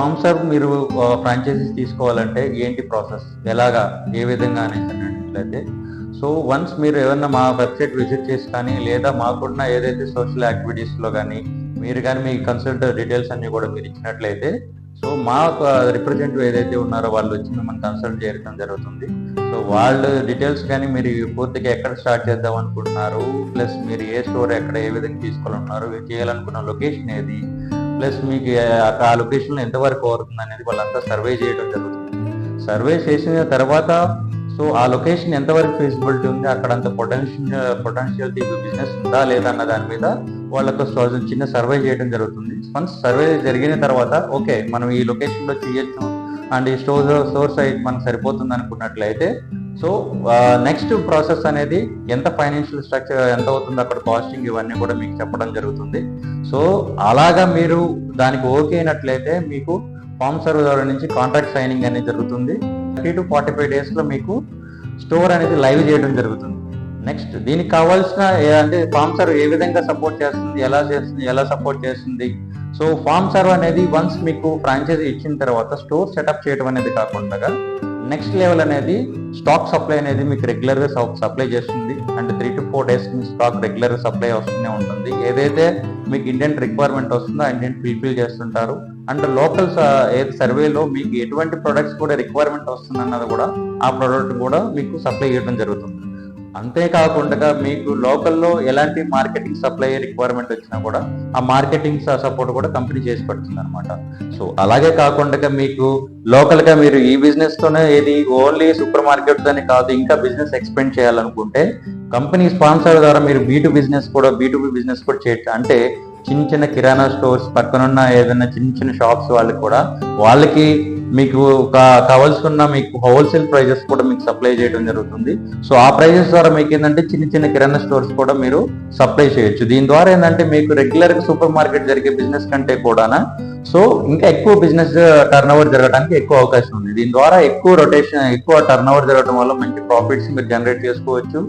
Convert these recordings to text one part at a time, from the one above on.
Form serve మీరు franchises తీసుకోవాలంటే ఏంటి ప్రాసెస్, ఎలాగా, ఏ విధంగా అనేసి అన్నట్లయితే, సో వన్స్ మీరు ఏమన్నా మా వెబ్సైట్ విజిట్ చేసి కానీ లేదా మాకున్న ఏదైతే సోషల్ యాక్టివిటీస్లో కానీ మీరు కానీ మీ కన్సల్ట్ డీటెయిల్స్ అన్ని కూడా మీరు ఇచ్చినట్లయితే, సో మా రిప్రజెంటేటివ్ ఏదైతే ఉన్నారో వాళ్ళు వచ్చి మిమ్మల్ని కన్సల్ట్ చేయడం జరుగుతుంది. సో వాళ్ళ డీటెయిల్స్ కానీ మీరు పూర్తిగా ఎక్కడ స్టార్ట్ చేద్దాం అనుకుంటున్నారు, ప్లస్ మీరు ఏ స్టోర్ ఎక్కడ ఏ విధంగా తీసుకోవాలన్నారు, చేయాలనుకున్న లొకేషన్ ఏది, ప్లస్ మీకు ఆ లొకేషన్లో ఎంతవరకు అవుతుంది అనేది వాళ్ళంతా సర్వే చేయడం జరుగుతుంది. సర్వే చేసిన తర్వాత సో ఆ లొకేషన్ ఎంతవరకు ఫీజిబిలిటీ ఉంది, అక్కడ అంత పొటెన్షియాలిటీ బిజినెస్ ఉందా లేదా అన్న దాని మీద వాళ్ళకు చిన్న సర్వే చేయడం జరుగుతుంది. వన్స్ సర్వే జరిగిన తర్వాత ఓకే మనం ఈ లొకేషన్లో చేయొచ్చు అండ్ ఈ స్టోర్ సైజ్ మనకు సరిపోతుంది అనుకున్నట్లయితే, సో నెక్స్ట్ ప్రాసెస్ అనేది ఎంత ఫైనాన్షియల్ స్ట్రక్చర్ ఎంత అవుతుంది, అక్కడ కాస్టింగ్ ఇవన్నీ కూడా మీకు చెప్పడం జరుగుతుంది. సో అలాగా మీరు దానికి ఓకే అయినట్లయితే మీకు ఫామ్ సర్వ్ ద్వారా నుంచి కాంట్రాక్ట్ సైనింగ్ అనేది జరుగుతుంది. 30 to 45 days లో మీకు స్టోర్ అనేది లైవ్ చేయడం జరుగుతుంది. నెక్స్ట్ దీనికి కావాల్సిన అంటే ఫామ్ సర్వ్ ఏ విధంగా సపోర్ట్ చేస్తుంది, ఎలా సపోర్ట్ చేస్తుంది. సో ఫామ్ సర్వ్ అనేది వన్స్ మీకు ఫ్రాంచైజీ ఇచ్చిన తర్వాత స్టోర్ సెటప్ చేయడం అనేది కాకుండా నెక్స్ట్ లెవెల్ అనేది స్టాక్ సప్లై అనేది మీకు రెగ్యులర్గా సప్లై చేస్తుంది. అంటే 3 to 4 days మీ స్టాక్ రెగ్యులర్గా సప్లై వస్తూనే ఉంటుంది. ఏదైతే మీకు ఇండియన్ రిక్వైర్మెంట్ వస్తుందో ఆ ఇండియన్ ఫుల్ఫిల్ చేస్తుంటారు. అండ్ లోకల్ సర్వేలో మీకు ఎటువంటి ప్రొడక్ట్స్ కూడా రిక్వైర్మెంట్ వస్తుంది అన్నది కూడా ఆ ప్రొడక్ట్ కూడా మీకు సప్లై చేయడం జరుగుతుంది. అంతేకాకుండా మీకు లోకల్లో ఎలాంటి మార్కెటింగ్ సప్లై రిక్వైర్మెంట్ వచ్చినా కూడా ఆ మార్కెటింగ్ సపోర్ట్ కూడా కంపెనీ చేసి పెడుతుంది అనమాట. సో అలాగే కాకుండా మీకు లోకల్గా మీరు ఈ బిజినెస్ తోనే ఏది ఓన్లీ సూపర్ మార్కెట్ తోనే కాదు, ఇంకా బిజినెస్ ఎక్స్పెండ్ చేయాలనుకుంటే కంపెనీ స్పాన్సర్ ద్వారా మీరు బీ2బీ బిజినెస్ కూడా చేయొచ్చు. అంటే చిన్న కిరాణా స్టోర్స్ పక్కనున్న ఏదైనా చిన్న షాప్స్ వాళ్ళకి మీకు కావాల్సిన మీకు హోల్సేల్ ప్రైజెస్ కూడా మీకు సప్లై చేయడం జరుగుతుంది. సో ఆ ప్రైజెస్ ద్వారా మీకు ఏంటంటే చిన్న కిరాణా స్టోర్స్ కూడా మీరు సప్లై చేయొచ్చు. దీని ద్వారా ఏంటంటే మీకు రెగ్యులర్ గా సూపర్ మార్కెట్ జరిగే బిజినెస్ కంటే కూడా సో ఇంకా ఎక్కువ బిజినెస్ టర్న్ ఓవర్ జరగడానికి ఎక్కువ అవకాశం ఉంది. దీని ద్వారా ఎక్కువ టర్న్ ఓవర్ జరగడం వల్ల మంచి ప్రాఫిట్స్ మీరు జనరేట్ చేసుకోవచ్చు.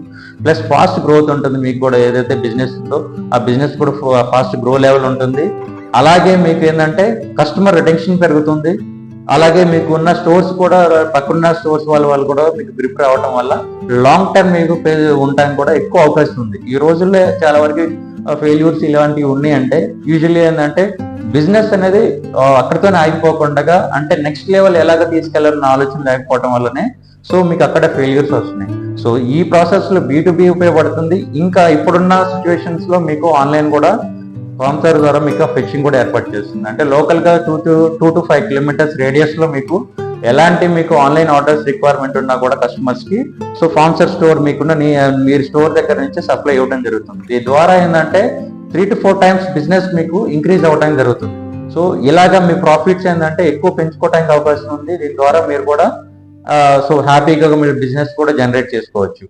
ప్లస్ ఫాస్ట్ గ్రోత్ ఉంటుంది. మీకు కూడా ఏదైతే బిజినెస్ ఉందో ఆ బిజినెస్ కూడా ఫాస్ట్ గ్రో లెవెల్ ఉంటుంది. అలాగే మీకు ఏంటంటే కస్టమర్ రిటెన్షన్ పెరుగుతుంది. అలాగే మీకు ఉన్న స్టోర్స్ కూడా పక్కన్న స్టోర్స్ వాళ్ళు కూడా మీకు గ్రిప్ రావడం వల్ల లాంగ్ టర్మ్ మీకు ఉండడానికి కూడా ఎక్కువ అవకాశం ఉంది. ఈ రోజుల్లో చాలా వరకు ఫెయిల్యూర్స్ ఇలాంటివి ఉన్నాయంటే యూజువల్లీ ఏంటంటే బిజినెస్ అనేది అక్కడితోనే ఆగిపోకుండా అంటే నెక్స్ట్ లెవెల్ ఎలాగ తీసుకెళ్లాలన్న ఆలోచన లేకపోవడం వల్లనే సో మీకు అక్కడ ఫెయిల్యూర్స్ వస్తున్నాయి. సో ఈ ప్రాసెస్ లో బీ2బీ ఉపయోగపడుతుంది. ఇంకా ఇప్పుడున్న సిచ్యువేషన్స్ లో మీకు ఆన్లైన్ కూడా ఫామ్ సర్వ్ ద్వారా మీకు ఫెచింగ్ కూడా ఏర్పాటు చేస్తుంది. అంటే లోకల్ గా 2 to 5 kilometers రేడియస్ లో మీకు ఎలాంటి మీకు ఆన్లైన్ ఆర్డర్స్ రిక్వైర్మెంట్ ఉన్నా కూడా కస్టమర్స్ కి సో ఫామ్ సర్వ్ స్టోర్ మీకున్న మీరు స్టోర్ దగ్గర నుంచి సప్లై ఇవ్వడం జరుగుతుంది. దీని ద్వారా ఏంటంటే 3 to 4 times బిజినెస్ మీకు ఇంక్రీజ్ అవ్వడానికి జరుగుతుంది. సో ఇలాగా మీ ప్రాఫిట్స్ ఏంటంటే ఎక్కువ పెంచుకోవడానికి అవకాశం ఉంది. దీని ద్వారా మీరు కూడా సో హ్యాపీగా మీరు బిజినెస్ కూడా జనరేట్ చేసుకోవచ్చు.